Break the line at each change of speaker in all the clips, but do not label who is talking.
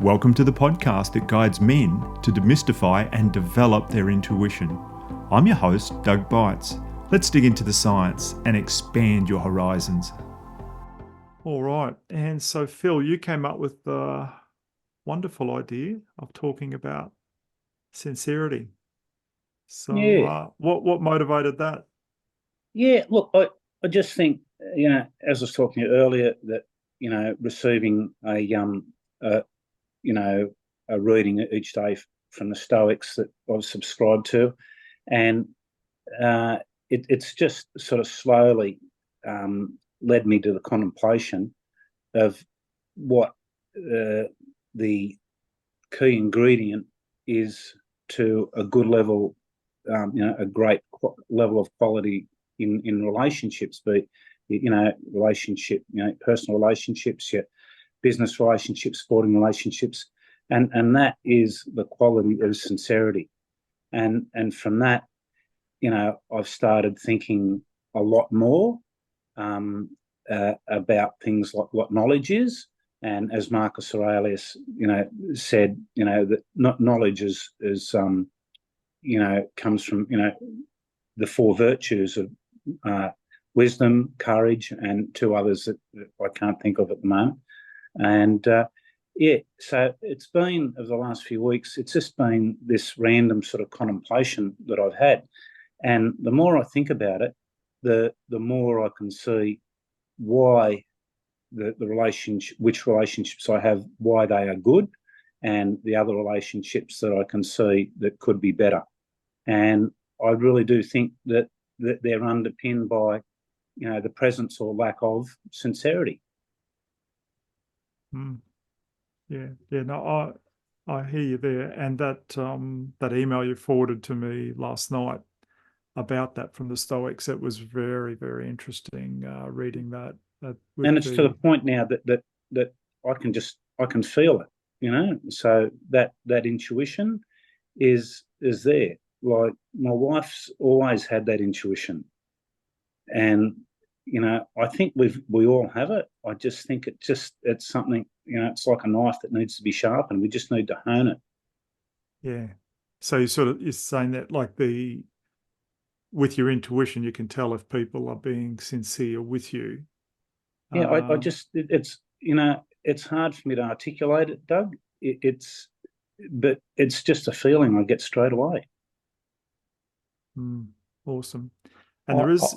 Welcome to the podcast that guides men to demystify and develop their intuition. I'm your host, Doug Beitz. Let's dig into the science and expand your horizons. All right. And so, Phil, you came up with the wonderful idea of talking about sincerity. So
Yeah,
what motivated that?
yeah. Look, I just think, as I was talking earlier, that receiving a you know a reading each day from the Stoics that I've subscribed to, and it's just sort of slowly led me to the contemplation of what the key ingredient is to a good level, a great level of quality in relationships, be relationship, personal relationships, your business relationships, sporting relationships, and that is the quality of sincerity. And from that, I've started thinking a lot more about things like what knowledge is. And as Marcus Aurelius, said, that not knowledge is comes from, the four virtues of wisdom, courage, and two others that I can't think of at the moment. And so it's been, over the last few weeks, it's just been this random sort of contemplation that I've had. And the more I think about it, the more I can see why the relationship, which relationships I have, why they are good, and the other relationships that I can see that could be better. And I really do think that they're underpinned by, the presence or lack of sincerity.
Hmm. Yeah. No, I hear you there. And that email you forwarded to me last night about that from the Stoics, it was very, very interesting reading that.
And
With
it's to the point now that I can feel it, So that intuition is there. Like, my wife's always had that intuition, and I think we all have it. I just think it's something, it's like a knife that needs to be sharpened. We just need to hone it.
Yeah. So you're saying that, like, with your intuition, you can tell if people are being sincere with you.
Yeah, I
Um,
just it's hard for me to articulate it, Doug. But it's just a feeling I get straight away.
awesome. And
I,
there
I,
is,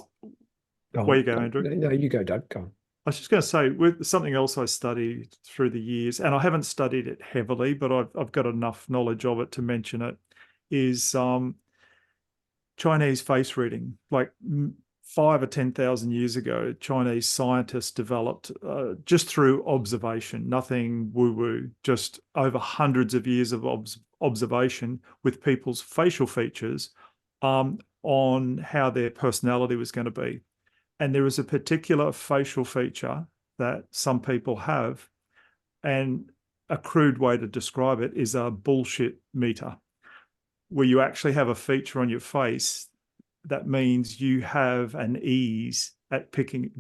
go
where
on.
you go, Andrew.
No, you go, Doug. Go on.
I was just going to say, with something else I studied through the years, and I haven't studied it heavily, but I've got enough knowledge of it to mention it, is Chinese face reading. Like 5 or 10,000 years ago, Chinese scientists developed, just through observation, nothing woo-woo, just over hundreds of years of observation with people's facial features, on how their personality was going to be. And there is a particular facial feature that some people have, and a crude way to describe it is a bullshit meter, where you actually have a feature on your face that means you have an ease at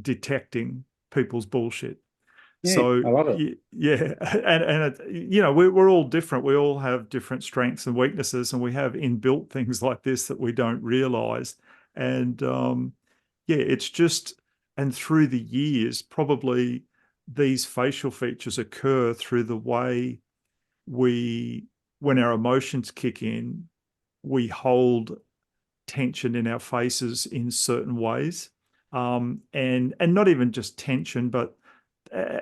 detecting people's bullshit.
Yeah,
So
I love it.
yeah, and we're all different. We all have different strengths and weaknesses, and we have inbuilt things like this that we don't realize. And yeah, it's just, and through the years, probably these facial features occur through the way we, when our emotions kick in, we hold tension in our faces in certain ways, and not even just tension, but uh,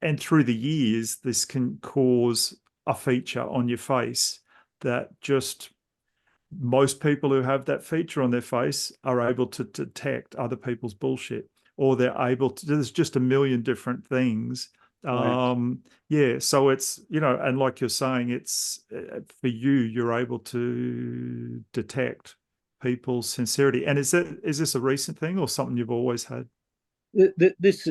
and through the years, this can cause a feature on your face that just, most people who have that feature on their face are able to detect other people's bullshit, or they're able to, there's just a million different things.
Wow.
Yeah, so it's, and like you're saying, it's for you, you're able to detect people's sincerity. And is this a recent thing or something you've always had?
This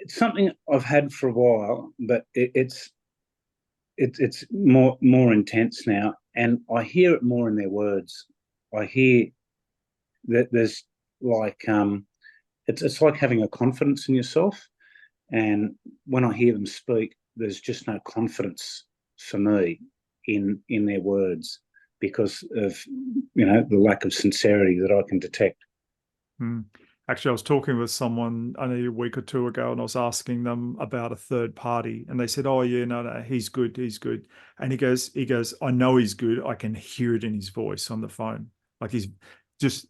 it's something I've had for a while, but it's more intense now, and I hear it more in their words. I hear that there's like it's like having a confidence in yourself, and when I hear them speak, there's just no confidence. for me in their words because of the lack of sincerity that I can detect.
Actually, I was talking with someone only a week or two ago, and I was asking them about a third party, and they said, "Oh yeah, no, he's good, he's good." And he goes, "I know he's good. I can hear it in his voice on the phone. Like he's just."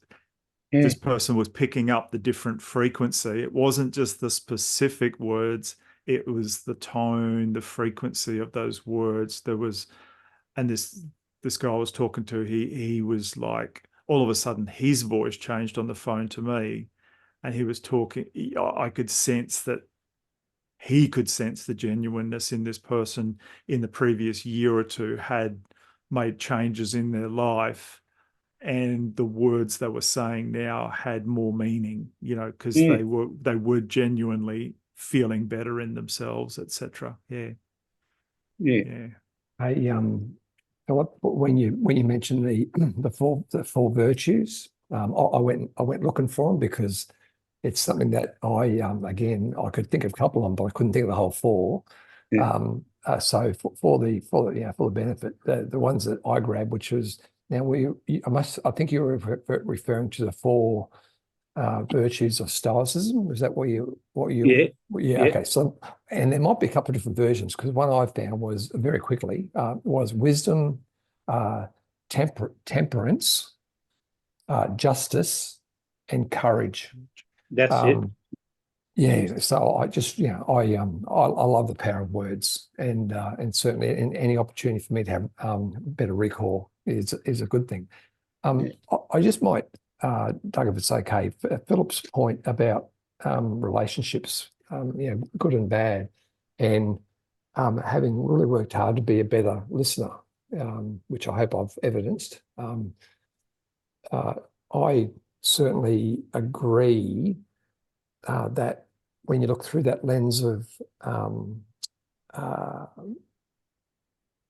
Yeah.
This person was picking up the different frequency. It wasn't just the specific words, it was the tone, the frequency of those words. There was, and this guy I was talking to, he was like, all of a sudden his voice changed on the phone to me, and he was talking. I could sense that he could sense the genuineness in this person in the previous year or two had made changes in their life, and the words they were saying now had more meaning, because they were genuinely feeling better in themselves, etc. Yeah.
Philip, when you mentioned the four virtues, I went looking for them because it's something that I could think of a couple of them, but I couldn't think of the whole four. So for the benefit, the ones that I grabbed, which was now I think you were referring to the four virtues of Stoicism. Is that okay. So, and there might be a couple of different versions, because one I found was very quickly was wisdom, temperance, justice, and courage.
That's it.
Yeah, so I just I love the power of words, and certainly any opportunity for me to have better recall is a good thing. I just might, Doug, if it's okay, Philip's point about relationships, good and bad, and having really worked hard to be a better listener, which I hope I've evidenced. I certainly agree that when you look through that lens of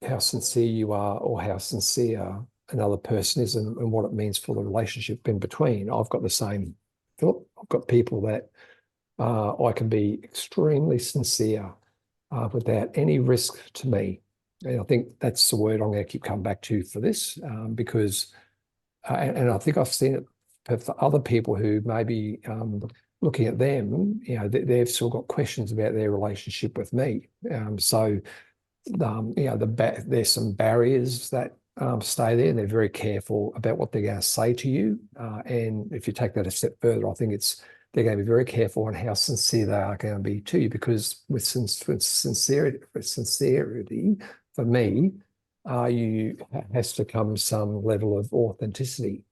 how sincere you are, or how sincere another person is, and what it means for the relationship in between, I've got the same, Philip. I've got people that I can be extremely sincere without any risk to me. And I think that's the word I'm going to keep coming back to for this, because, and I think I've seen it for other people who maybe looking at them, they've still got questions about their relationship with me. There's some barriers that stay there, and they're very careful about what they're going to say to you. And if you take that a step further, I think they're going to be very careful on how sincere they are going to be to you, because with sincerity for me, has to come some level of authenticity.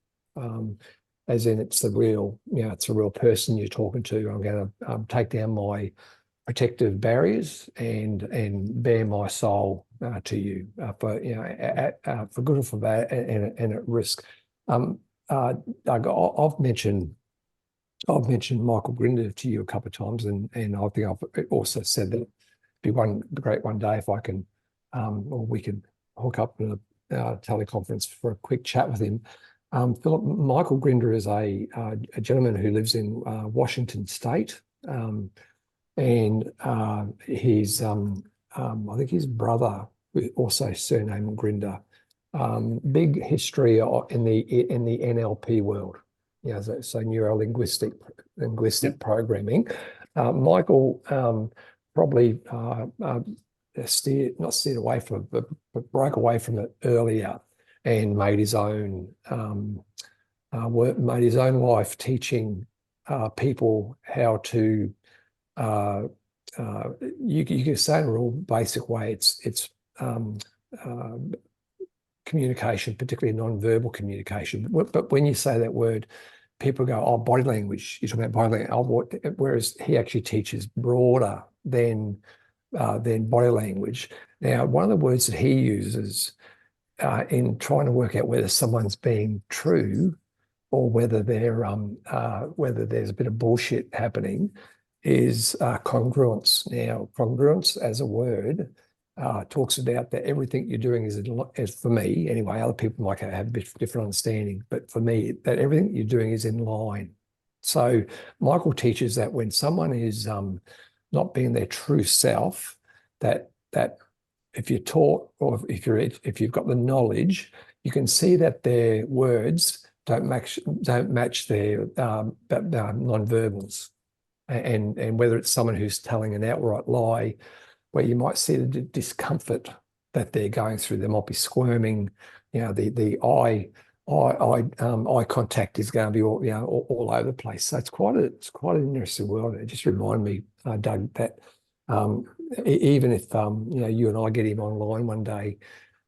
As in, it's a real person you're talking to. I'm going to take down my protective barriers and bare my soul to you for good or for bad, and at risk. Doug, I've mentioned Michael Grinder to you a couple of times, and I think I've also said that it'd be one day if I can, or we can hook up in a teleconference for a quick chat with him. Philip, Michael Grinder is a gentleman who lives in Washington State, and he's I think his brother also surnamed Grinder. Big history in the NLP world, so neuro-linguistic programming. Michael probably not steered away from it, but broke away from it earlier, and made his own life teaching people how to. You can say in a real basic way, it's communication, particularly non-verbal communication. But when you say that word, people go, "Oh, body language." You're talking about body language. Whereas he actually teaches broader than body language. Now, one of the words that he uses in trying to work out whether someone's being true or whether whether there's a bit of bullshit happening is congruence. Now, congruence as a word talks about that everything you're doing is, for me anyway, other people might have a bit different understanding, but for me, that everything you're doing is in line. So Michael teaches that when someone is not being their true self, that if you're taught, or if you've got the knowledge, you can see that their words don't match their non-verbals, and whether it's someone who's telling an outright lie, where you might see the discomfort that they're going through. They might be squirming. The eye contact is going to be all over the place. So it's quite an interesting world. It just reminded me, Doug, that even if you and I get him online one day,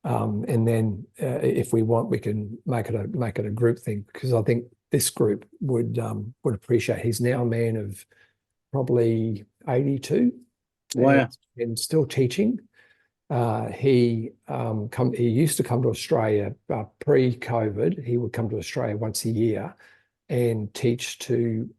and then if we want, we can make it a group thing, because I think this group would appreciate. He's now a man of probably 82.
Wow.
And still teaching. He used to come to Australia pre-COVID. He would come to Australia once a year and teach to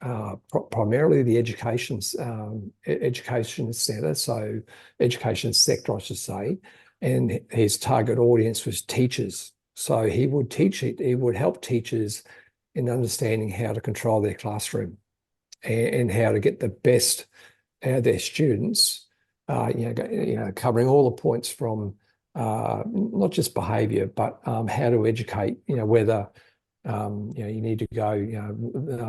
primarily the education centre, so education sector, I should say. And his target audience was teachers. So he would teach it. He would help teachers in understanding how to control their classroom and how to get the best out of their students. Covering all the points from not just behaviour, but how to educate. Whether you need to go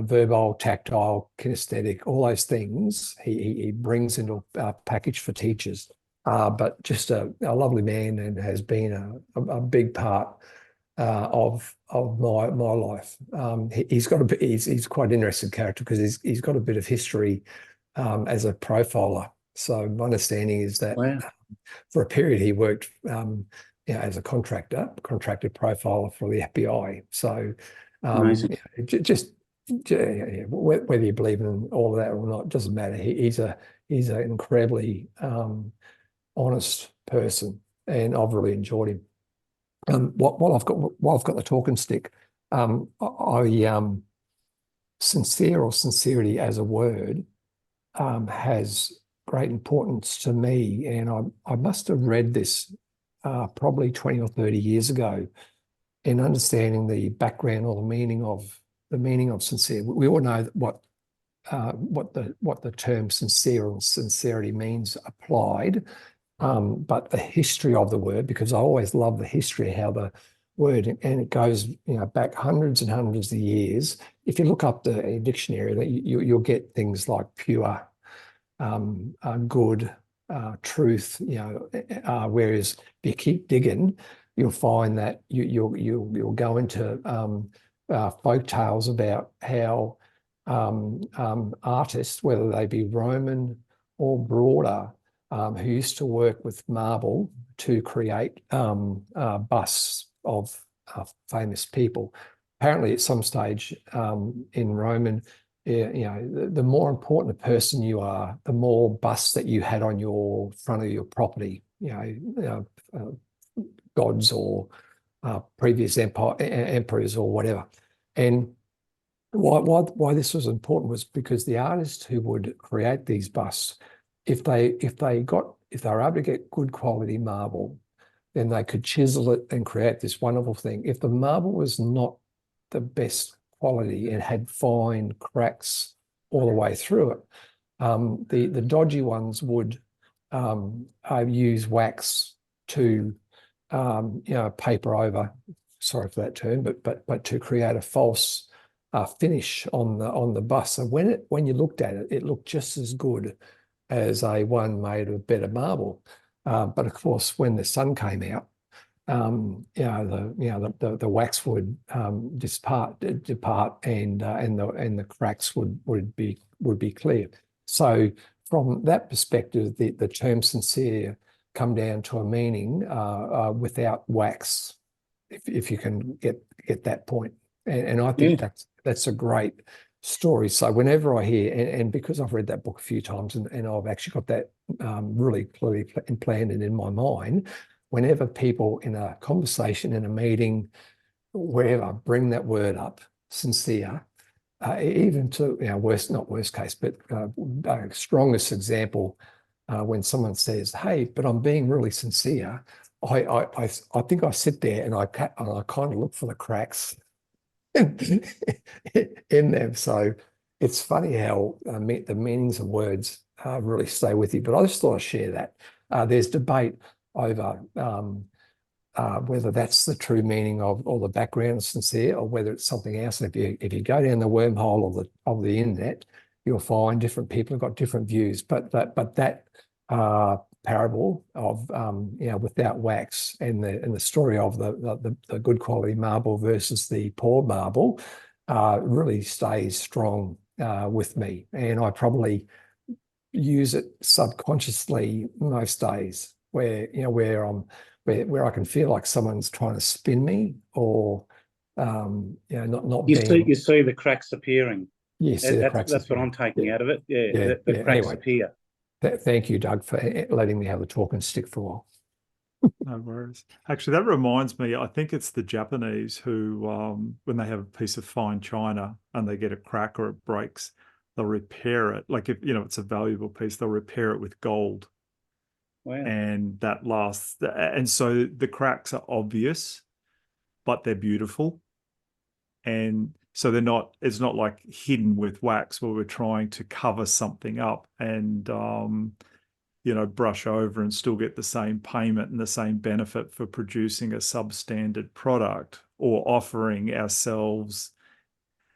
verbal, tactile, kinesthetic, all those things he brings into a package for teachers. But just a lovely man, and has been a big part of my life. He's quite an interesting character, because he's got a bit of history as a profiler. So my understanding is that for a period he worked as a contracted profiler for the FBI. So whether you believe in all of that or not doesn't matter. He's an incredibly honest person, and I've really enjoyed him. While I've got the talking stick, sincerity as a word has great importance to me, and I must have read this probably 20 or 30 years ago, in understanding the background or the meaning of sincere. We all know what the term sincere or sincerity means applied, but the history of the word, because I always love the history of how the word, and it goes back hundreds and hundreds of years. If you look up the dictionary, you'll get things like pure, good, truth. Whereas if you keep digging, you'll find that you'll go into folk tales about how artists, whether they be Roman or broader, who used to work with marble to create busts of famous people. Apparently, at some stage in Roman, the more important a person you are, the more busts that you had on your front of your property. Gods or previous emperors or whatever. And why this was important was because the artists who would create these busts, if they were able to get good quality marble, then they could chisel it and create this wonderful thing. If the marble was not the best quality and had fine cracks all the way through it, the dodgy ones would use wax to paper over, sorry for that term, but to create a false finish on the bust. So when you looked at it, it looked just as good as a one made of better marble. But of course, when the sun came out, the wax would depart, and the cracks would be clear. So from that perspective, the term sincere come down to a meaning without wax, if you can get that point. And I think that's a great story. So whenever I hear, and because I've read that book a few times, and I've actually got that really clearly implanted in my mind, whenever people in a conversation, in a meeting, wherever, bring that word up, sincere, even to, not worst case, but strongest example, when someone says, "Hey, but I'm being really sincere," I think I sit there and I kind of look for the cracks in them. So it's funny how the meanings of words really stay with you. But I just thought I'd share that. There's debate over whether that's the true meaning of, or the background of sincere, or whether it's something else. And if you go down the wormhole of the internet, you'll find different people have got different views. But that parable of without wax, and the story of the good quality marble versus the poor marble really stays strong with me, and I probably use it subconsciously most days, where where I can feel like someone's trying to spin me, or not
You
being.
see the cracks appearing.
Yes, the cracks
That's what
appearing.
I'm taking
Yeah,
out of it. Yeah,
yeah,
the
yeah.
cracks
Anyway,
appear.
thank you, Doug, for letting me have the talk and stick for a while.
No worries. Actually, that reminds me, I think it's the Japanese who, when they have a piece of fine china and they get a crack or it breaks, they'll repair it. Like if, it's a valuable piece, they'll repair it with gold.
Wow.
And that lasts. And so the cracks are obvious, but they're beautiful. And so it's not like hidden with wax where we're trying to cover something up and, brush over and still get the same payment and the same benefit for producing a substandard product, or offering ourselves.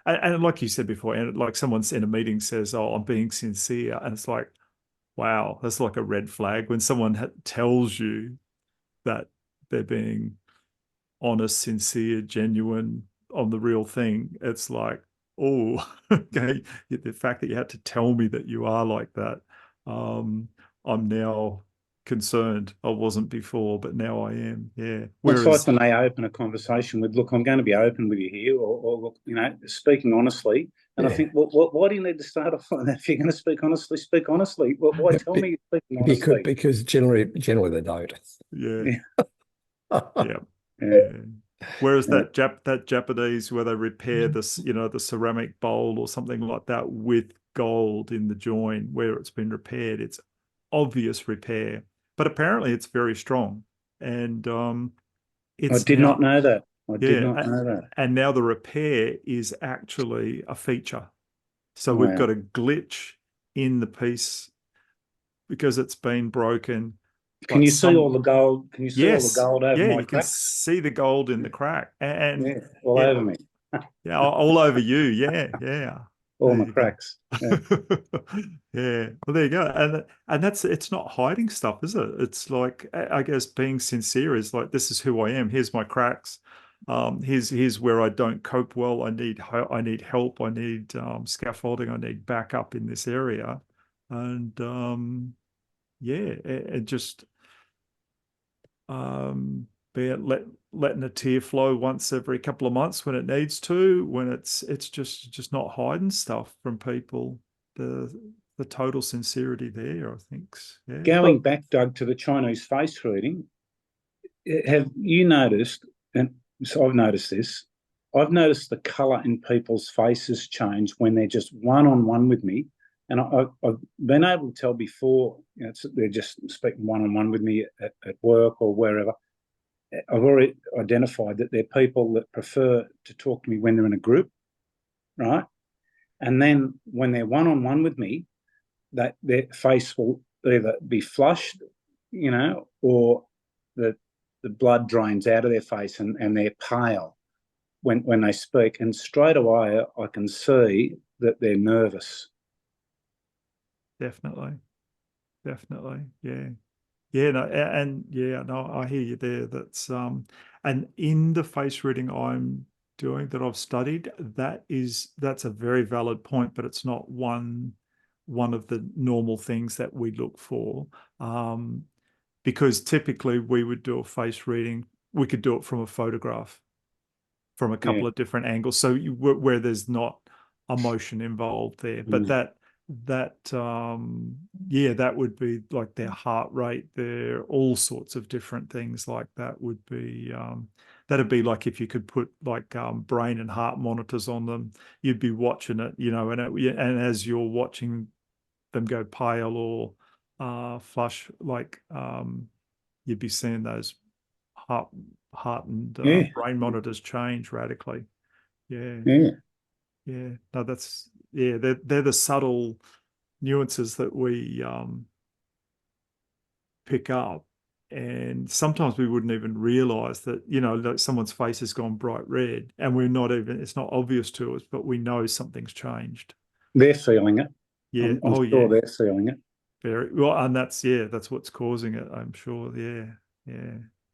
And like you said before, and like someone's in a meeting says, "Oh, I'm being sincere," and it's like, wow, that's like a red flag when someone tells you that they're being honest, sincere, genuine on the real thing. It's like, oh, okay, the fact that you had to tell me that you are like that, I'm now concerned. I wasn't before, but now I am. Yeah.
Well, it's like
Whereas,
when they open a conversation with, "Look, I'm going to be open with you here," or "Look, speaking honestly." And I
Yeah,
think, well, why do you need to start off on that? If you're going to speak honestly, speak honestly. Well, why tell me you're speaking honestly?
because generally they don't.
yeah,
Yeah,
yeah,
yeah,
yeah. Whereas
yeah.
that Japanese where they repair this, the ceramic bowl or something like that with gold in the join where it's been repaired, it's obvious repair, but apparently it's very strong. And
I
it's
did not
now,
know that. I did
yeah,
not know that.
and now the repair is actually a feature. So we've
Wow.
got a glitch in the piece because it's been broken,
Can
but
you see all the gold? Can you see all the
yes,
gold over
yeah,
my
you can
cracks?
see the gold in the crack, and
Yeah, all
yeah,
over me,
yeah, all over you. Yeah, yeah.
all
There
my
you go.
cracks. Yeah.
Yeah. Well, there you go. And it's not hiding stuff, is it? It's like, I guess being sincere is like, this is who I am. Here's my cracks. Here's where I don't cope well. I need help. I need scaffolding. I need backup in this area. And yeah, it just be it letting a tear flow once every couple of months when it needs to, when it's just not hiding stuff from people. The total sincerity there, I think. Yeah.
Going back, Doug, to the Chinese face reading, have you noticed, and so I've noticed this, I've noticed the colour in people's faces change when they're just one-on-one with me. And I've been able to tell before, they're just speaking one-on-one with me at work or wherever. I've already identified that they're people that prefer to talk to me when they're in a group, right? And then when they're one-on-one with me, that their face will either be flushed, or the blood drains out of their face and they're pale when they speak. And straight away I can see that they're nervous.
Definitely. Yeah. Yeah, no, and yeah, no, I hear you there. That's and in the face reading I'm doing that I've studied, that's a very valid point, but it's not one of the normal things that we look for. Because typically we would do a face reading, we could do it from a photograph, from a
Yeah.
couple of different angles, so where there's not emotion involved there. But yeah, that would be like their heart rate, their all sorts of different things like that would be that'd be like if you could put like brain and heart monitors on them, you'd be watching it, and as you're watching them go pale or flush, like you'd be seeing those heart and
Yeah.
brain monitors change radically. Yeah.
Yeah.
Yeah. No, they're the subtle nuances that we pick up. and sometimes we wouldn't even realize that, you know, like someone's face has gone bright red, and we're not even, it's not obvious to us, but we know something's changed.
They're feeling it.
Yeah.
I'm sure they're feeling it.
Very well, and that's what's causing it, I'm sure. Yeah,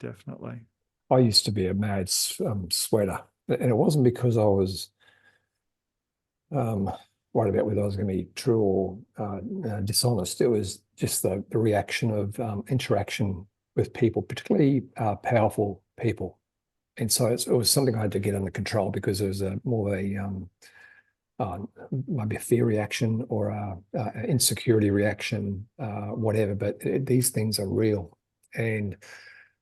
definitely.
I used to be a mad sweater, and it wasn't because I was worried about whether I was going to be true or dishonest. It was just the reaction of interaction with people, particularly powerful people. And so it was something I had to get under control, because it was more of a maybe a fear reaction or a insecurity reaction, whatever. But these things are real, and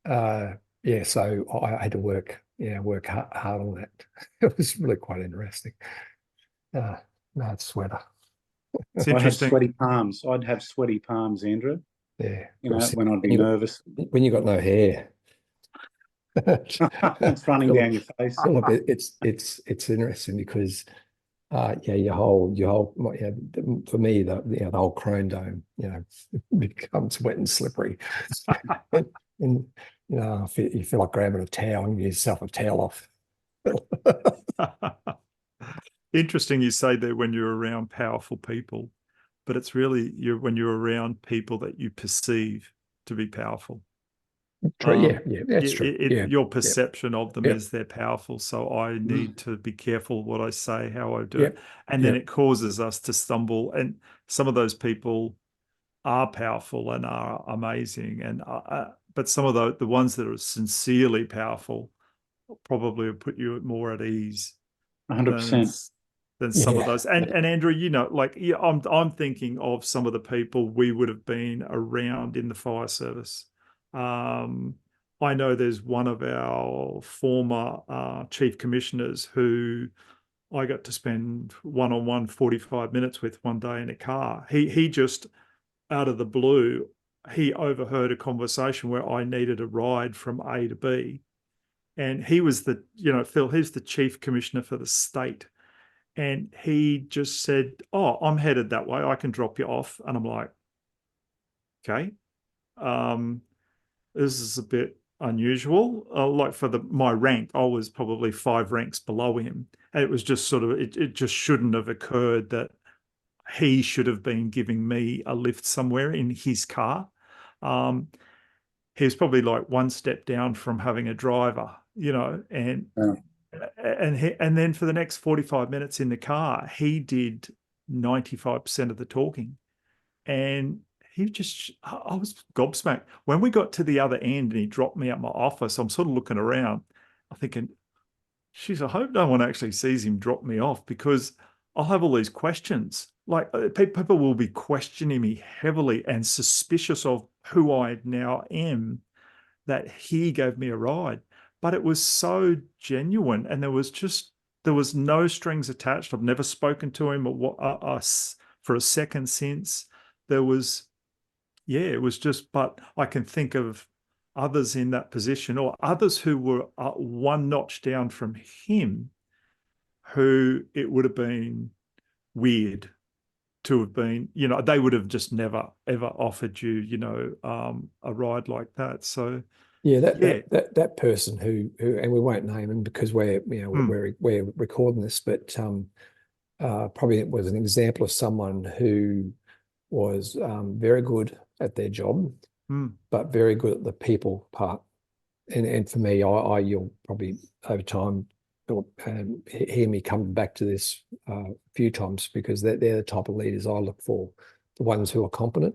yeah. So I had to work hard on that. It was really quite interesting. Mad sweater.
It's
I had
interesting.
sweaty palms. I'd have sweaty palms, Andrew.
Yeah,
You know, when I'd be nervous.
When you got no hair.
It's running down your face.
Phillip, it's interesting because yeah, your whole for me, the whole chrome, becomes wet and slippery. and you know, you feel like grabbing a towel and give yourself a towel off.
Interesting you say that when you're around powerful people, but it's really when you're around people that you perceive to be powerful.
True. Yeah, that's true.
Your perception of them is they're powerful, so I need to be careful what I say, how I do it, and then it causes us to stumble. And some of those people are powerful and are amazing, and but some of the ones that are sincerely powerful probably will put you more at ease
100%
than some of those. And Andrew, you know, like I'm thinking of some of the people we would have been around in the fire service. I know there's one of our former chief commissioners who I got to spend one-on-one 45 minutes with one day in a car. He just, out of the blue, he overheard a conversation where I needed a ride from A to B. And he was Phil, he's the chief commissioner for the state. And he just said, "Oh, I'm headed that way. I can drop you off." And I'm like, okay. This is a bit unusual. Like for my rank, I was probably 5 ranks below him. And it was just sort of, it just shouldn't have occurred that he should have been giving me a lift somewhere in his car. He was probably like one step down from having a driver, you know, and then for the next 45 minutes in the car, he did 95% of the talking. And I was gobsmacked. When we got to the other end and he dropped me at my office, I'm sort of looking around, I'm thinking, geez, I hope no one actually sees him drop me off, because I'll have all these questions. Like people will be questioning me heavily and suspicious of who I now am, that he gave me a ride. But it was so genuine, and there was no strings attached. I've never spoken to him or for a second since. There was, it was just, but I can think of others in that position, or others who were one notch down from him, who it would have been weird to have been, you know, they would have just never, ever offered you, you know, a ride like that. So,
that person who, and we won't name him because we're recording this, but probably it was an example of someone who was very good at their job, but very good at the people part. And for me, you'll probably over time hear me come back to this a few times, because they're the type of leaders I look for, the ones who are competent,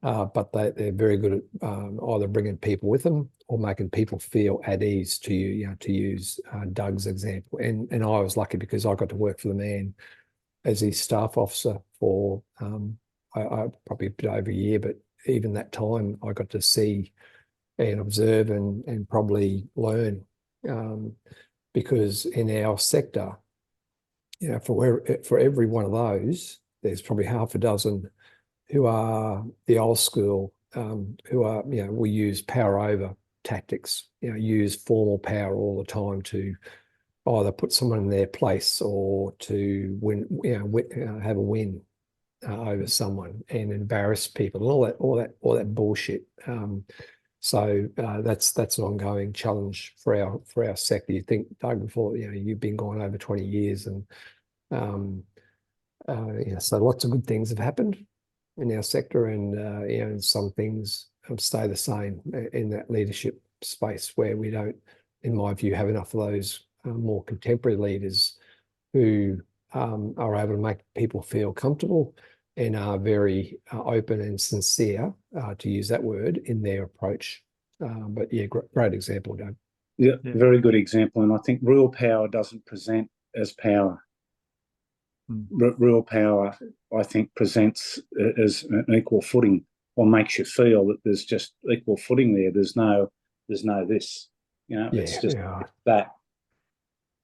but they're very good at either bringing people with them or making people feel at ease, to use Doug's example. And I was lucky because I got to work for the man as his staff officer for I probably a bit over a year, but even that time I got to see and observe and probably learn, because in our sector, you know, for every one of those, there's probably half a dozen who are the old school, who are, you know, we use power over tactics, you know, use formal power all the time to either put someone in their place or to win, have a win over someone and embarrass people and all that bullshit. So that's an ongoing challenge for our sector. You think, Doug, before, you've been gone over 20 years, and so lots of good things have happened in our sector, and and some things stay the same in that leadership space, where we don't, in my view, have enough of those more contemporary leaders who are able to make people feel comfortable and are very open and sincere, to use that word, in their approach. But yeah, great example, Doug.
Yeah, very good example. And I think real power doesn't present as power. Real power, I think, presents as an equal footing, or makes you feel that there's just equal footing there. There's no this. It's just that.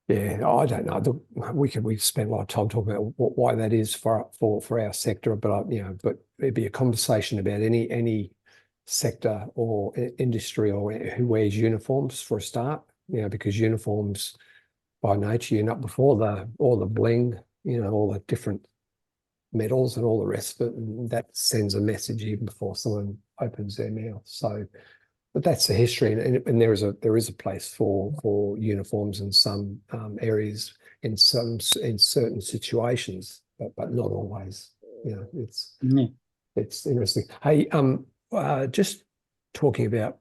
Yeah, I don't know. We spend a lot of time talking about why that is for our sector, but but it'd be a conversation about any sector or industry or who wears uniforms for a start. Because uniforms by nature, you're not before all the bling, all the different medals and all the rest of it, and that sends a message even before someone opens their mouth. So. But that's the history, and there is a place for uniforms in some areas, in certain situations, but not always. It's interesting. Hey, just talking about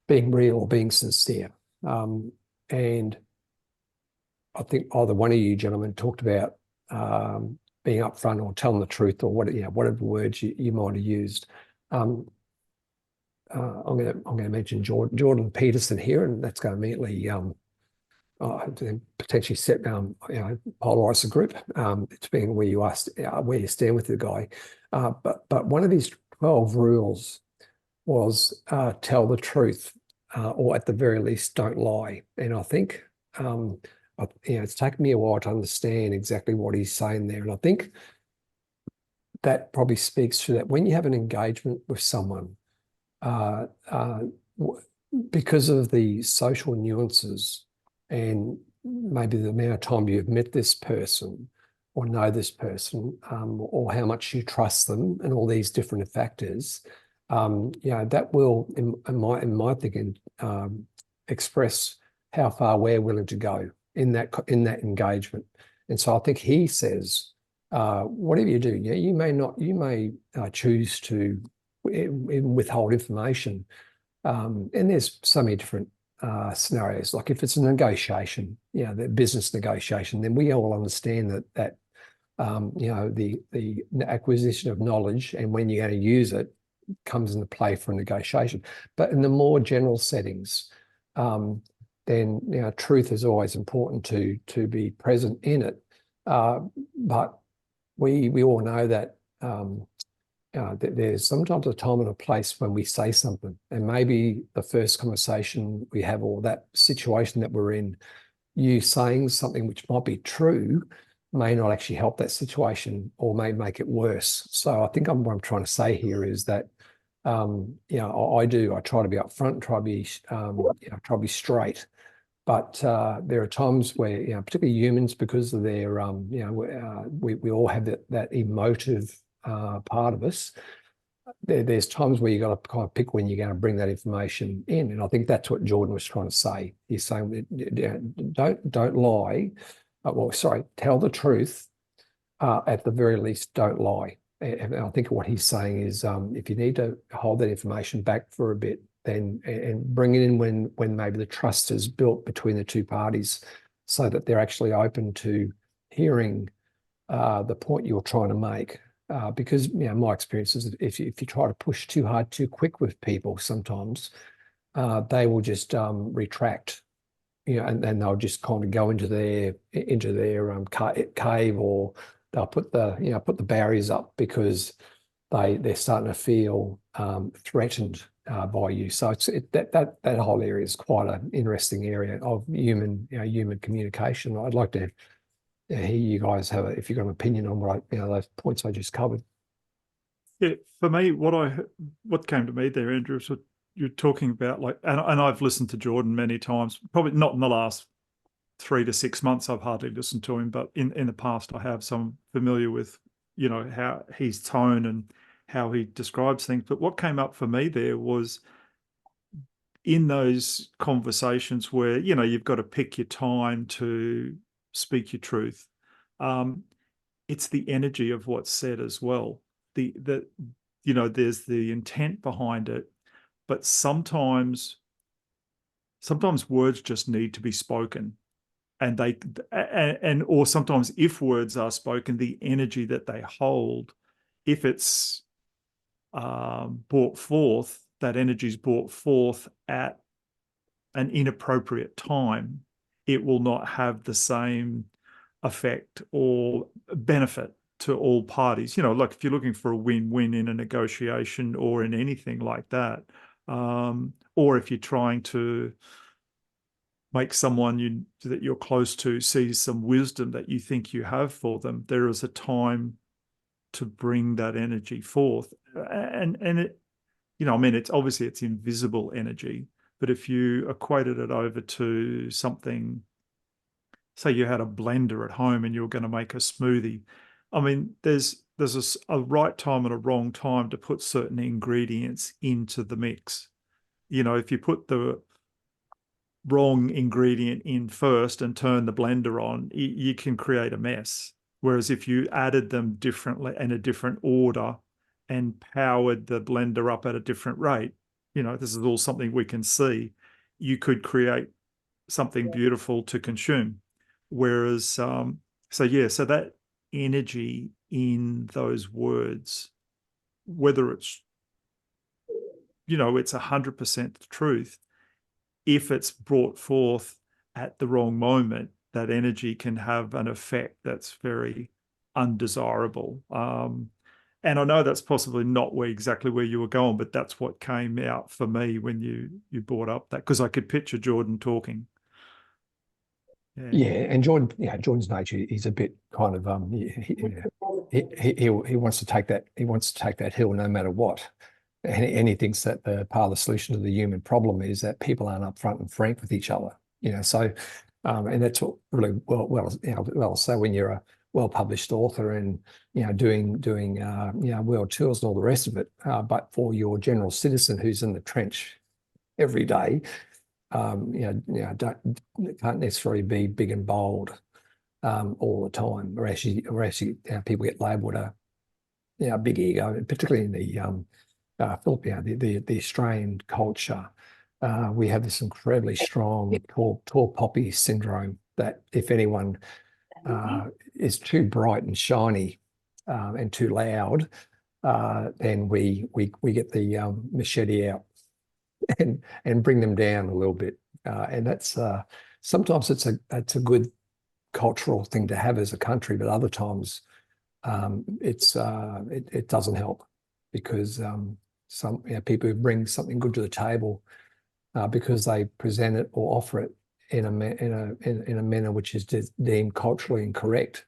being real or being sincere, and I think either one of you gentlemen talked about being upfront or telling the truth, or whatever words you might have used. I'm going to mention Jordan Peterson here, and that's going to immediately potentially set polarize the group, depending where you stand with the guy. But one of his 12 rules was tell the truth, or at the very least, don't lie. And I think it's taken me a while to understand exactly what he's saying there, and I think that probably speaks to that when you have an engagement with someone. Because of the social nuances and maybe the amount of time you've met this person or know this person, or how much you trust them, and all these different factors, that will, in my thinking, express how far we're willing to go in that engagement. And so I think he says, whatever you do, you may choose to withhold information, and there's so many different scenarios. Like if it's a negotiation, the business negotiation, then we all understand that the acquisition of knowledge and when you're going to use it comes into play for a negotiation. But in the more general settings, then truth is always important to be present in it. But we all know that. There's sometimes a time and a place when we say something, and maybe the first conversation we have, or that situation that we're in, you saying something which might be true may not actually help that situation, or may make it worse. So I think what I'm trying to say here is that I try to be upfront, try to be straight. But there are times where, particularly humans, because of their, we all have that emotive part of us. There's times where you got to kind of pick when you're going to bring that information in, and I think that's what Jordan was trying to say. He's saying, don't lie. Tell the truth. At the very least, don't lie. And I think what he's saying is, if you need to hold that information back for a bit, then and bring it in when maybe the trust is built between the two parties, so that they're actually open to hearing the point you're trying to make. Because my experience is that if you try to push too hard, too quick with people, sometimes they will just retract, and they'll just kind of go into their cave, or they'll put the barriers up because they're starting to feel threatened by you. So that whole area is quite an interesting area of human communication. I'd like to hear you guys if you've got an opinion on those points I just covered.
Yeah, for me, what came to me there, Andrew, is what you're talking about, and I've listened to Jordan many times, probably not in the last 3 to 6 months. I've hardly listened to him, but in the past I have, so I'm familiar with how his tone and how he describes things. But what came up for me there was in those conversations where, you know, you've got to pick your time to speak your truth. It's the energy of what's said as well. You know, there's the intent behind it, but sometimes words just need to be spoken, and or sometimes if words are spoken, the energy that they hold, if it's brought forth, that energy is brought forth at an inappropriate time, it will not have the same effect or benefit to all parties. You know, like if you're looking for a win-win in a negotiation or in anything like that, or if you're trying to make someone that you're close to see some wisdom that you think you have for them, there is a time to bring that energy forth. And it, you know, I mean, it's obviously it's invisible energy, but if you equated it over to something, say you had a blender at home and you were going to make a smoothie, I mean, there's a right time and a wrong time to put certain ingredients into the mix. You know, if you put the wrong ingredient in first and turn the blender on, you can create a mess. Whereas if you added them differently in a different order and powered the blender up at a different rate, you know, this is all something we can see, you could create something beautiful to consume. Whereas, so that energy in those words, whether it's, you know, it's 100% the truth, if it's brought forth at the wrong moment, that energy can have an effect that's very undesirable. And I know that's possibly not exactly where you were going, but that's what came out for me when you brought up that, because I could picture Jordan talking.
Yeah, and Jordan, Jordan's nature, he's a bit kind of he wants to take that hill no matter what. And he thinks that the part of the solution to the human problem is that people aren't upfront and frank with each other. You know, so and that's what really well. So when you're a well-published author and doing world tours and all the rest of it, but for your general citizen who's in the trench every day, can't necessarily be big and bold all the time, or actually people get labelled a big ego, particularly in the the Australian culture. We have this incredibly strong tall poppy syndrome that if anyone is too bright and shiny and too loud, then we get the machete out and bring them down a little bit. And that's sometimes it's a good cultural thing to have as a country, but other times it doesn't help, because some people who bring something good to the table because they present it or offer it in a manner which is deemed culturally incorrect.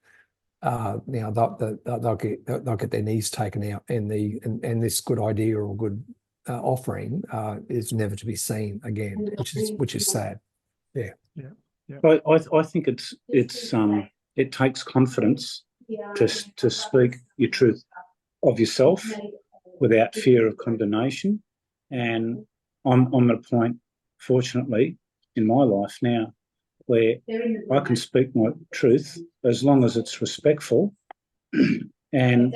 They'll get their knees taken out, and this good idea or good offering is never to be seen again, which is sad. Yeah.
I think it takes confidence to speak your truth of yourself without fear of condemnation. And I'm at a point, fortunately, in my life now where I can speak my truth as long as it's respectful. And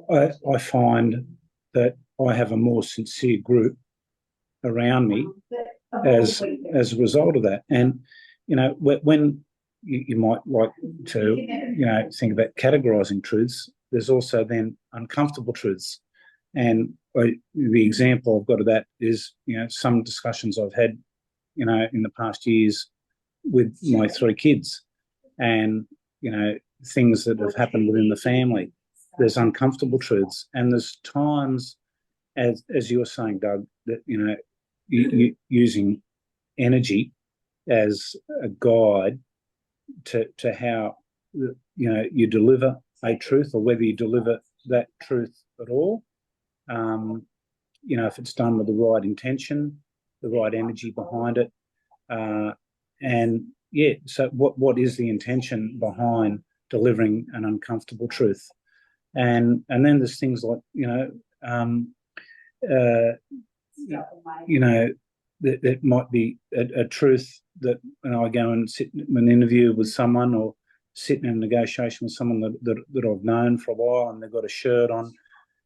I find that I have a more sincere group around me as a result of that. And, when you might like to, think about categorizing truths, there's also then uncomfortable truths. And the example I've got of that is, some discussions I've had, in the past years with my 3 kids, and, things that have happened within the family. There's uncomfortable truths, and there's times, as you were saying, Doug, that, you using energy as a guide to how, you deliver a truth, or whether you deliver that truth at all. If it's done with the right intention, the right energy behind it. So what is the intention behind delivering an uncomfortable truth? And then there's things like, that might be a truth that when I go and sit in an interview with someone or sit in a negotiation with someone that I've known for a while, and they've got a shirt on,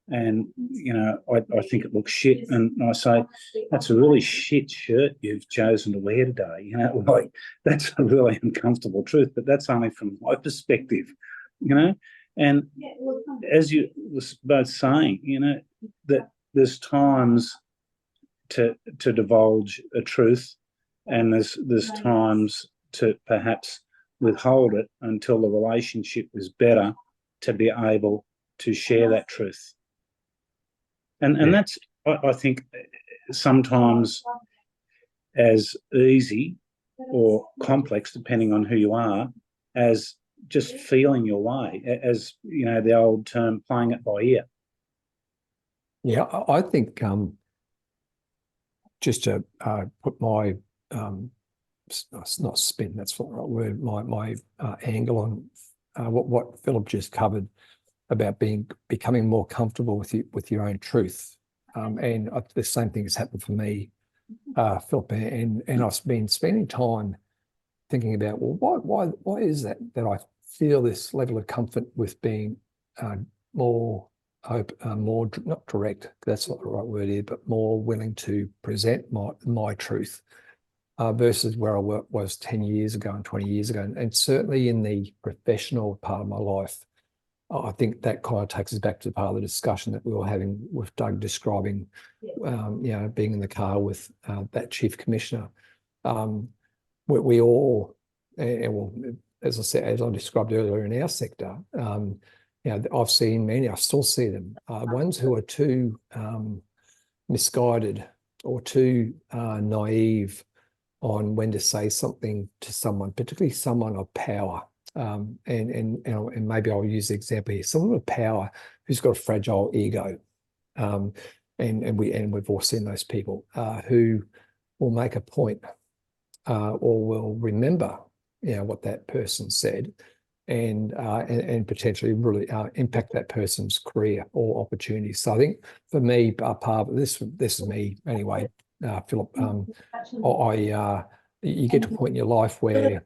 and I think it looks shit, and I say, that's a really shit shirt you've chosen to wear today. Like, that's a really uncomfortable truth, but that's only from my perspective. And as you was both saying, that there's times to divulge a truth, and there's times to perhaps withhold it until the relationship is better to be able to share that truth. And that's, I think, sometimes as easy or complex, depending on who you are, as just feeling your way, as the old term, playing it by ear.
Yeah, I think just to put my not spin, that's not the right word, my angle on what Phillip just covered about becoming more comfortable with your own truth, and the same thing has happened for me, Phillip, and I've been spending time thinking about, well, why is that I feel this level of comfort with being more open, more not direct, that's not the right word here, but more willing to present my truth versus where I was 10 years ago and 20 years ago, and certainly in the professional part of my life. I think that kind of takes us back to the part of the discussion that we were having with Doug describing, being in the car with that chief commissioner. We all, as I said, as I described earlier in our sector, I've seen many, I still see them, ones who are too misguided or too naive on when to say something to someone, particularly someone of power. And maybe I'll use the example here. Someone with power who's got a fragile ego, and we've all seen those people who will make a point or will remember, what that person said, and potentially really impact that person's career or opportunities. So I think for me, part of this is me anyway, Phillip. You get to a point in your life where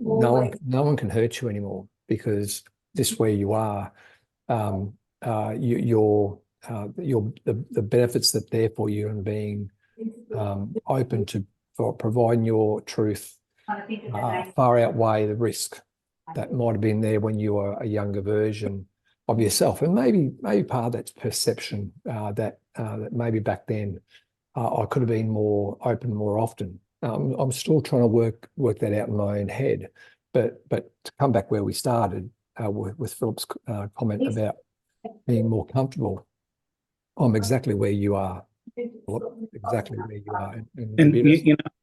no one can hurt you anymore, because just where you are, the benefits that they're for you and being open for providing your truth far outweigh the risk that might have been there when you were a younger version of yourself. And maybe part of that's perception, that maybe back then I could have been more open more often. I'm still trying to work that out in my own head, but to come back where we started with Phillip's comment about being more comfortable, I'm exactly where you are, exactly where you are.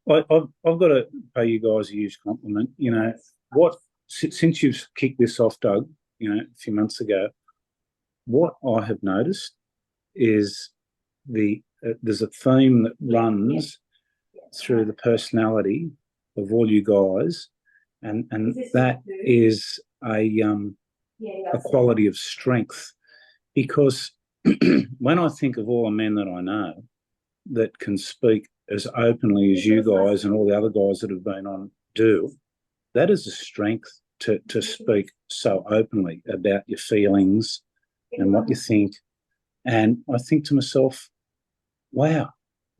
I've got to pay you guys a huge compliment. Since you've kicked this off, Doug, a few months ago, what I have noticed is there's a theme that runs through the personality of all you guys, and that is a quality of strength. Because when I think of all the men that I know that can speak as openly as you guys and all the other guys that have been on do, that is a strength to speak so openly about your feelings and what you think. And I think to myself, wow,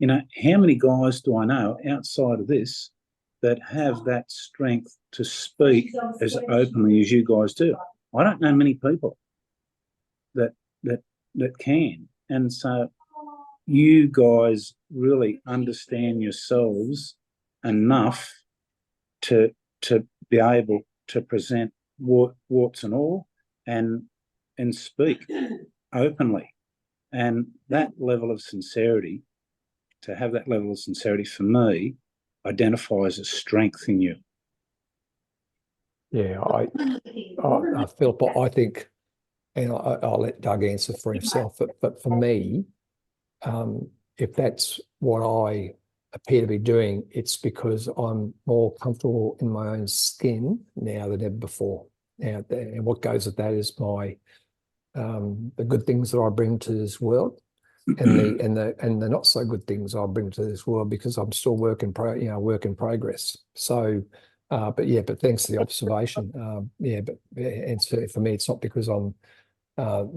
how many guys do I know outside of this that have that strength to speak as openly as you guys do? I don't know many people that can. And so you guys really understand yourselves enough to be able to present warts and all and speak openly. And that level of sincerity, to have that level of sincerity, for me, identifies as strength in you.
Yeah, Phillip, I think, and I'll let Doug answer for himself, but for me, if that's what I appear to be doing, it's because I'm more comfortable in my own skin now than ever before. And what goes with that is my the good things that I bring to this world, and the not so good things I bring to this world, because I'm still work in progress. So, but thanks to the observation. And so for me, it's not because I'm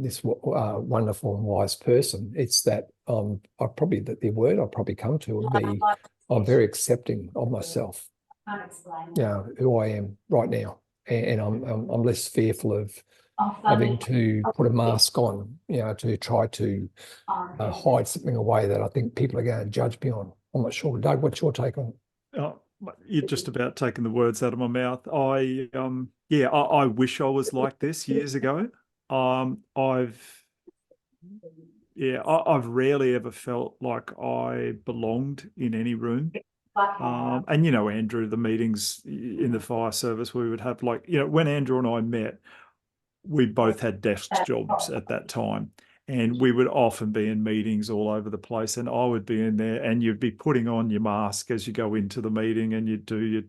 this wonderful and wise person. It's that the word I'll probably come to would be, I'm very accepting of myself, who I am right now, and I'm less fearful of having to put a mask on, to try to hide something away that I think people are going to judge me on. I'm not sure. Doug, what's your take on it?
Oh, you're just about taking the words out of my mouth. I wish I was like this years ago. I've rarely ever felt like I belonged in any room. And Andrew, the meetings in the fire service, we would have when Andrew and I met, we both had desk jobs at that time, and we would often be in meetings all over the place, and I would be in there, and you'd be putting on your mask as you go into the meeting, and you'd do your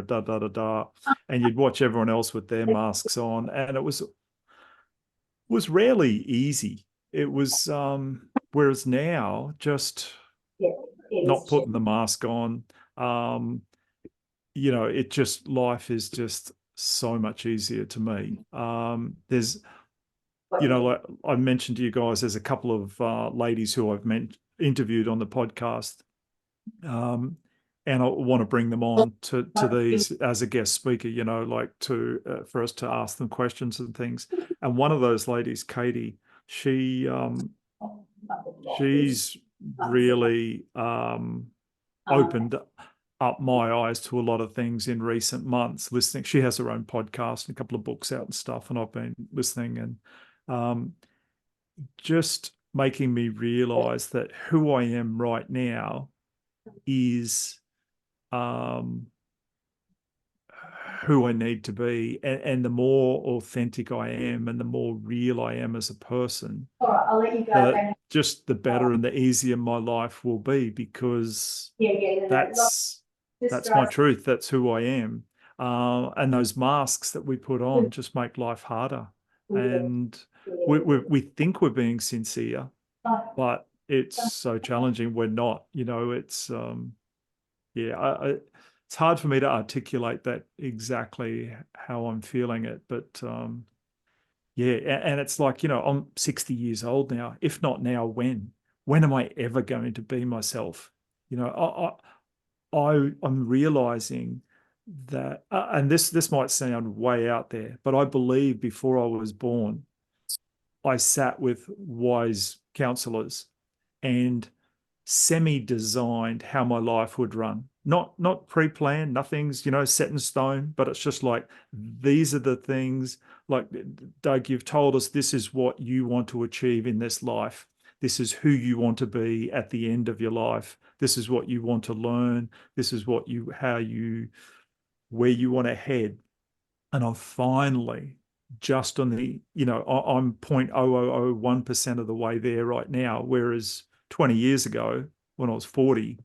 da da da da, and you'd watch everyone else with their masks on, and it was rarely easy. It was whereas now, just not putting the mask on, life is just so much easier to me. There's, like I mentioned to you guys, there's a couple of ladies who I've interviewed on the podcast, and I want to bring them on to these as a guest speaker, for us to ask them questions and things. And one of those ladies, Katie, she's really opened up my eyes to a lot of things in recent months, listening. She has her own podcast and a couple of books out and stuff, and I've been listening, and just making me realize that who I am right now is who I need to be, and the more authentic I am and the more real I am as a person,
all right, I'll let you go.
Just the better and the easier my life will be, because that's my truth. That's who I am. And those masks that we put on just make life harder. And we think we're being sincere, but it's so challenging. We're not. It's it's hard for me to articulate that exactly how I'm feeling it, but and it's like, I'm 60 years old now. If not now, when? When am I ever going to be myself? I'm realizing that, and this might sound way out there, but I believe before I was born, I sat with wise counselors and semi-designed how my life would run. Not pre-planned, nothing's, set in stone, but it's just like, these are the things, like, Doug, you've told us this is what you want to achieve in this life. This is who you want to be at the end of your life. This is what you want to learn. This is where you want to head. And I'm finally just on the, I'm 0.0001% of the way there right now. Whereas 20 years ago, when I was 40,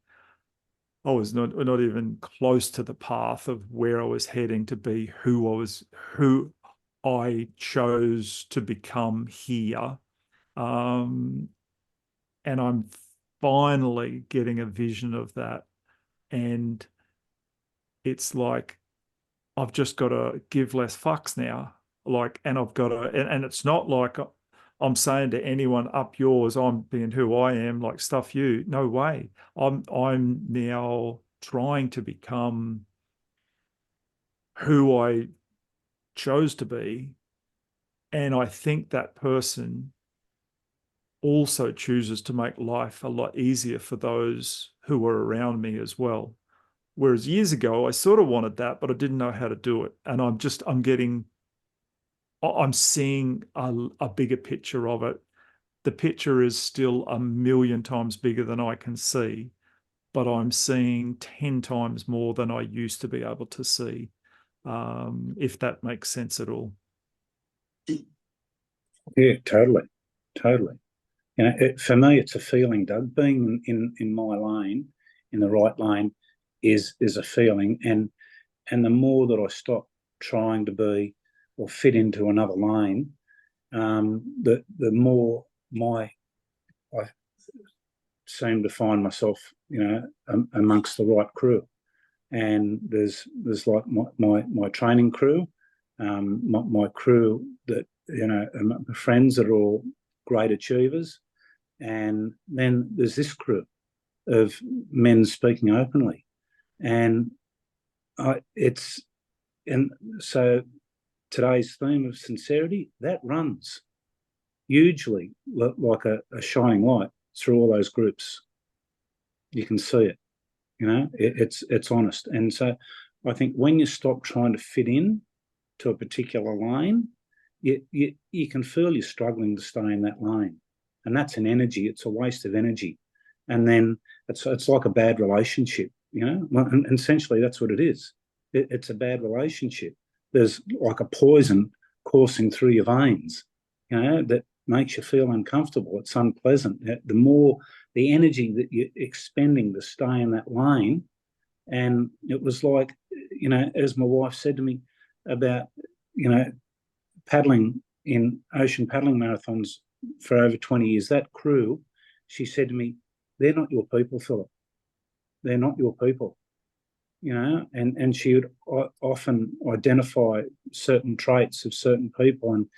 I was not even close to the path of where I was heading to be, who I chose to become here. And I'm finally getting a vision of that. And it's like, I've just got to give less fucks now. And I've got to, and it's not like I'm saying to anyone, up yours, I'm being who I am, like, stuff you. No way. I'm now trying to become who I chose to be. And I think that person also chooses to make life a lot easier for those who are around me as well. Whereas years ago, I sort of wanted that, but I didn't know how to do it. And I'm seeing a bigger picture of it. The picture is still 1,000,000 times bigger than I can see, but I'm seeing 10 times more than I used to be able to see, if that makes sense at all.
Yeah, totally. For me, it's a feeling, Doug. Being in my lane, in the right lane, is a feeling, and the more that I stop trying to be or fit into another lane, the more I seem to find myself, amongst the right crew. And there's like my training crew, my crew that, my friends that are all great achievers. And then there's this crew of men speaking openly. And so today's theme of sincerity, that runs hugely like a shining light through all those groups. You can see it, it's honest. And so I think when you stop trying to fit in to a particular lane, you can feel you're struggling to stay in that lane. And that's an energy, it's a waste of energy. And then it's like a bad relationship, and essentially that's what it is. It's a bad relationship. There's like a poison coursing through your veins, that makes you feel uncomfortable. It's unpleasant. The more the energy that you're expending to stay in that lane. And it was like, as my wife said to me about, paddling in ocean paddling marathons for over 20 years, that crew, she said to me, they're not your people, Phillip. They're not your people. And she would often identify certain traits of certain people and,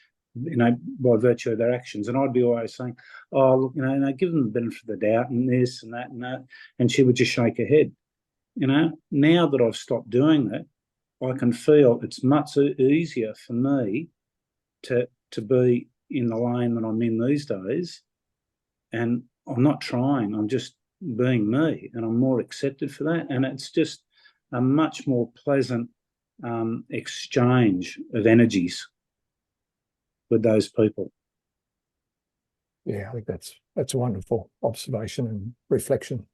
by virtue of their actions. And I'd be always saying, oh, look, give them the benefit of the doubt and this and that and that. And she would just shake her head. Now that I've stopped doing that, I can feel it's much easier for me to be in the lane that I'm in these days. And I'm not trying, I'm just being me, and I'm more accepted for that. And it's just a much more pleasant exchange of energies with those people.
Yeah, I think that's a wonderful observation and reflection.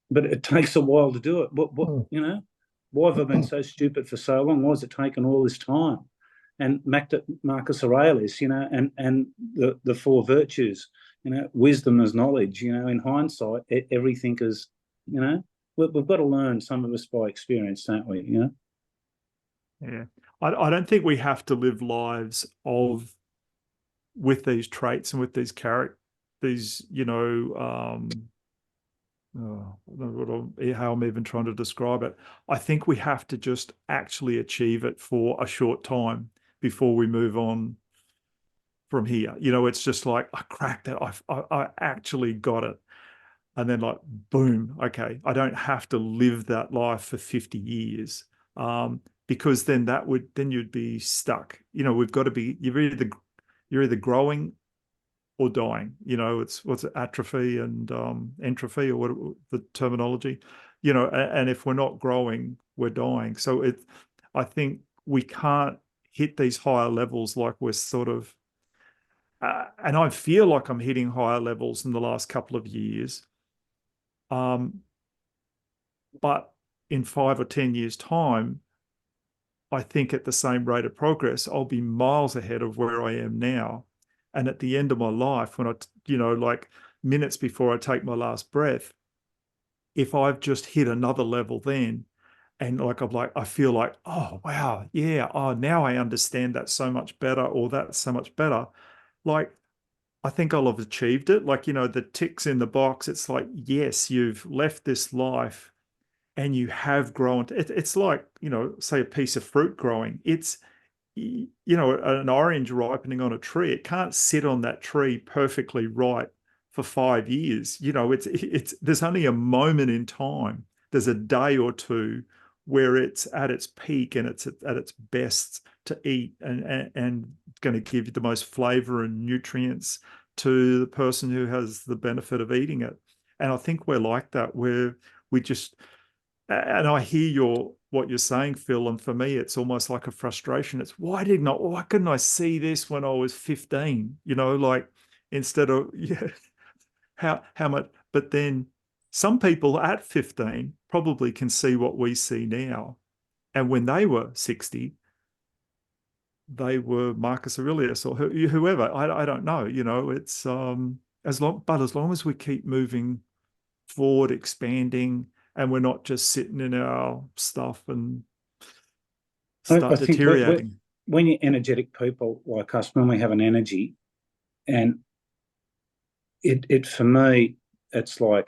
But it takes a while to do it. Why have I been so stupid for so long? Why has it taken all this time? And Marcus Aurelius, and the four virtues, wisdom as knowledge, in hindsight, everything is, we've got to learn, some of us by experience, don't we?
Yeah. I don't think we have to live lives with these traits and with these how I'm even trying to describe it. I think we have to just actually achieve it for a short time before we move on from here. It's just like, I cracked it. I actually got it. And then like, boom, okay, I don't have to live that life for 50 years. Because then you'd be stuck. We've got to be, you're either growing or dying. It's what's it, atrophy and entropy, or what the terminology, and if we're not growing, we're dying. So I think we can't hit these higher levels like we're sort of, and I feel like I'm hitting higher levels in the last couple of years. But in 5 or 10 years' time, I think at the same rate of progress, I'll be miles ahead of where I am now. And at the end of my life, when like minutes before I take my last breath, if I've just hit another level then, and I feel like, oh, wow, yeah, oh, now I understand that so much better, or that's so much better. Like, I think I'll have achieved it. Like, the ticks in the box, it's like, yes, you've left this life and you have grown. It's like, say a piece of fruit growing. It's, an orange ripening on a tree. It can't sit on that tree perfectly right for 5 years. There's only a moment in time. There's a day or two where it's at its peak and it's at its best to eat and going to give you the most flavor and nutrients to the person who has the benefit of eating it. And I think we're like that, where we just, and I hear what you're saying, Phil, and for me, it's almost like a frustration. It's why couldn't I see this when I was 15? Like, instead of, yeah, how much, but then some people at 15 probably can see what we see now. And when they were 60, they were Marcus Aurelius or whoever. I don't know, it's as long as we keep moving forward, expanding, and we're not just sitting in our stuff and start deteriorating.
when you're energetic people like us, when we have an energy, and it for me, it's like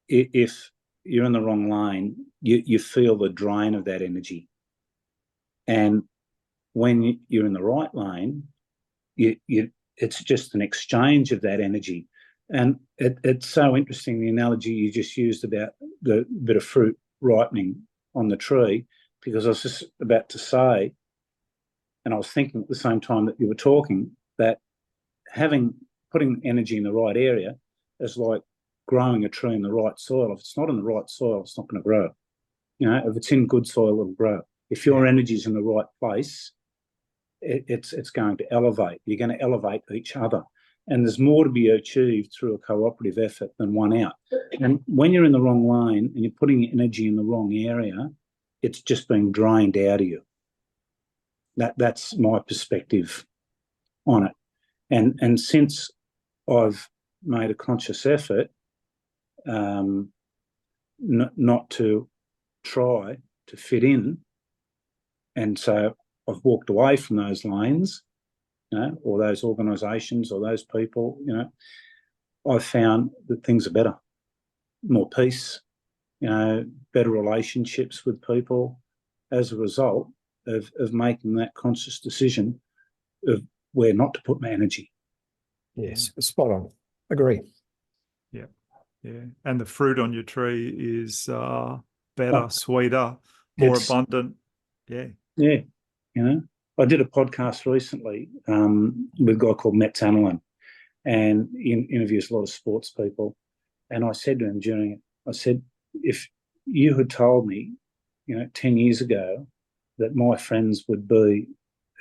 if you're in the wrong lane, you feel the drain of that energy. And when you're in the right lane, it's just an exchange of that energy. And it's so interesting, the analogy you just used about the bit of fruit ripening on the tree, because I was just about to say, and I was thinking at the same time that you were talking, that putting energy in the right area is like growing a tree in the right soil. If it's not in the right soil, it's not going to grow. You know, if it's in good soil, it'll grow. If your energy's in the right place, it's going to elevate. You're going to elevate each other. And there's more to be achieved through a cooperative effort than one out. And when you're in the wrong lane and you're putting energy in the wrong area, it's just being drained out of you. That's my perspective on it. And since I've made a conscious effort not to try to fit in, and so I've walked away from those lanes, you know, or those organisations or those people, you know, I've found that things are better, more peace, you know, better relationships with people as a result of making that conscious decision of where not to put my energy.
Yes, spot on. Agree.
Yeah, yeah. And the fruit on your tree is better, sweeter, more abundant. Yeah.
Yeah, you know. I did a podcast recently with a guy called Beitz, and he interviews a lot of sports people. And I said to him during it, I said, if you had told me, you know, 10 years ago that my friends would be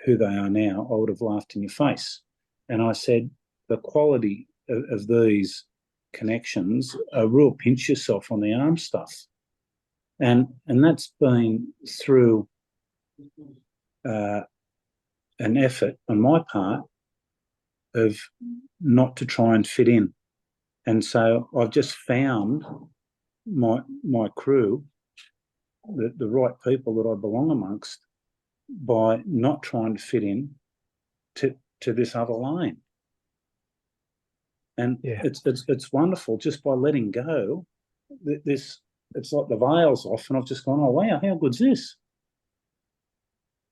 who they are now, I would have laughed in your face. And I said, the quality of these connections are real pinch yourself on the arm stuff. And that's been through an effort on my part of not to try and fit in. And so I've just found my crew, the right people that I belong amongst, by not trying to fit in to this other lane. And it's wonderful just by letting go. It's like the veil's off, and I've just gone, oh wow, how good's this?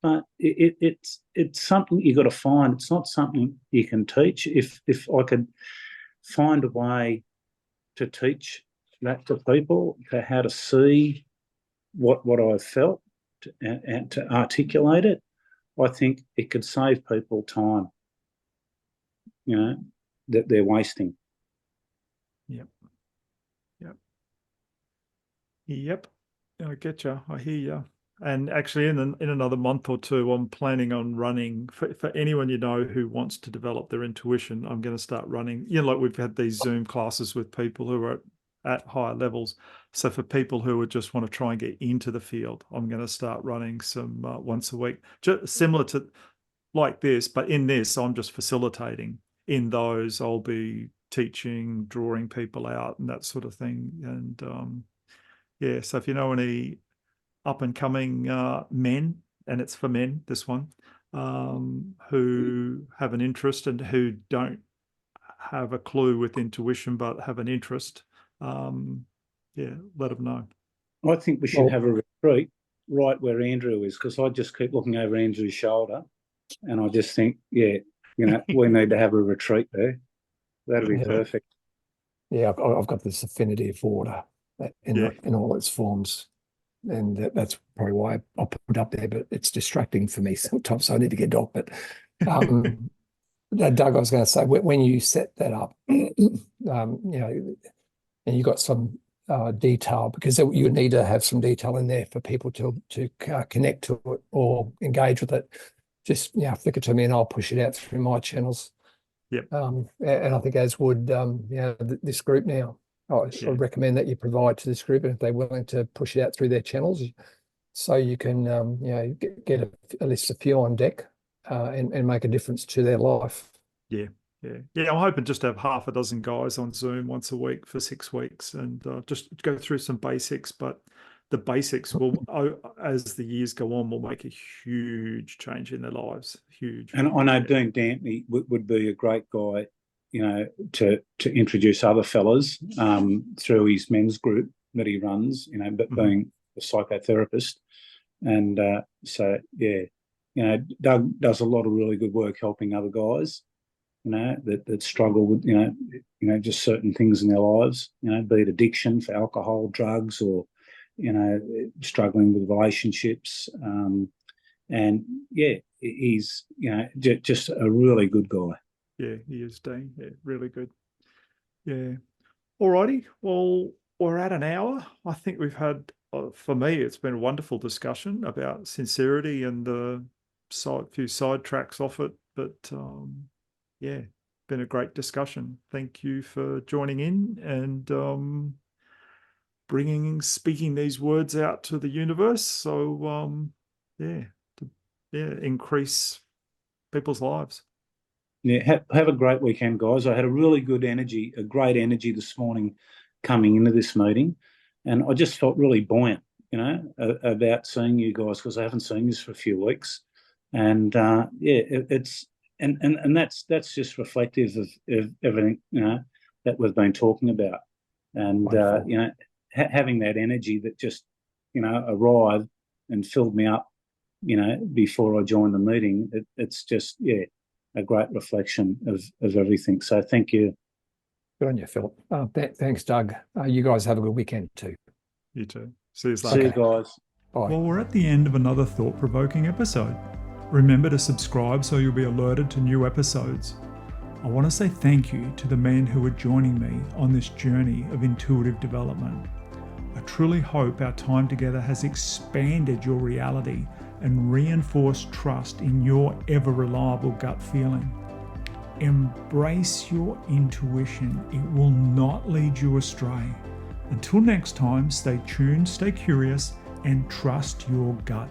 But it's something you got to find. It's not something you can teach. If I could find a way to teach that to people, to how to see what I've felt and to articulate it, I think it could save people time, you know, that they're wasting.
Yep. I get you. I hear you. And actually, in another month or two, I'm planning on running for anyone you know who wants to develop their intuition. I'm going to start running. You know, like we've had these Zoom classes with people who are at higher levels. So for people who would just want to try and get into the field, I'm going to start running some once a week, just similar to like this. But in this, I'm just facilitating. In those, I'll be teaching, drawing people out, and that sort of thing. And yeah, so if you know any up and coming men, and it's for men, this one, who have an interest and who don't have a clue with intuition but have an interest, yeah, let them know.
I think we should have a retreat right where Andrew is, because I just keep looking over Andrew's shoulder and I just think, yeah, you know, we need to have a retreat there. That'd be perfect.
Yeah, I've got this affinity for water in all its forms. And that's probably why I put it up there, but it's distracting for me sometimes, so I need to get off. But Doug, I was going to say, when you set that up, you know, and you got some detail, because you need to have some detail in there for people to connect to it or engage with it. Just flick it to me and I'll push it out through my channels.
Yep.
And I think as would this group now. I recommend that you provide to this group, and if they're willing to push it out through their channels, so you can get at least a few on deck and make a difference to their life.
Yeah. I'm hoping just to have half a dozen guys on Zoom once a week for 6 weeks and just go through some basics. But the basics will, as the years go on, will make a huge change in their lives. Huge.
And I know Dean Dantley would be a great guy, you know, to introduce other fellas through his men's group that he runs, you know, but being a psychotherapist. And so, yeah, you know, Doug does a lot of really good work helping other guys, you know, that struggle with, you know, just certain things in their lives, you know, be it addiction for alcohol, drugs, or, you know, struggling with relationships. And yeah, he's, you know, just a really good guy.
Yeah, he is, Dean. Yeah, really good. Yeah. All righty. Well, we're at an hour. I think we've had, for me, it's been a wonderful discussion about sincerity and the few side tracks off it. But yeah, been a great discussion. Thank you for joining in and speaking these words out to the universe. So yeah, increase people's lives.
Yeah, have a great weekend, guys. I had a really good energy, a great energy this morning coming into this meeting, and I just felt really buoyant, you know, about seeing you guys, because I haven't seen you for a few weeks, and yeah, and that's just reflective of everything, you know, that we've been talking about, and you know, having that energy that just, you know, arrived and filled me up, you know, before I joined the meeting. It's just, yeah, a great reflection of everything. So thank you.
Good on you, Philip. Thanks, Doug. You guys have a good weekend too.
You too. See you later.
See you guys.
Bye.
Well, we're at the end of another thought-provoking episode. Remember to subscribe so you'll be alerted to new episodes. I want to say thank you to the men who are joining me on this journey of intuitive development. I truly hope our time together has expanded your reality and reinforced trust in your ever-reliable gut feeling. Embrace your intuition. It will not lead you astray. Until next time, stay tuned, stay curious, and trust your gut.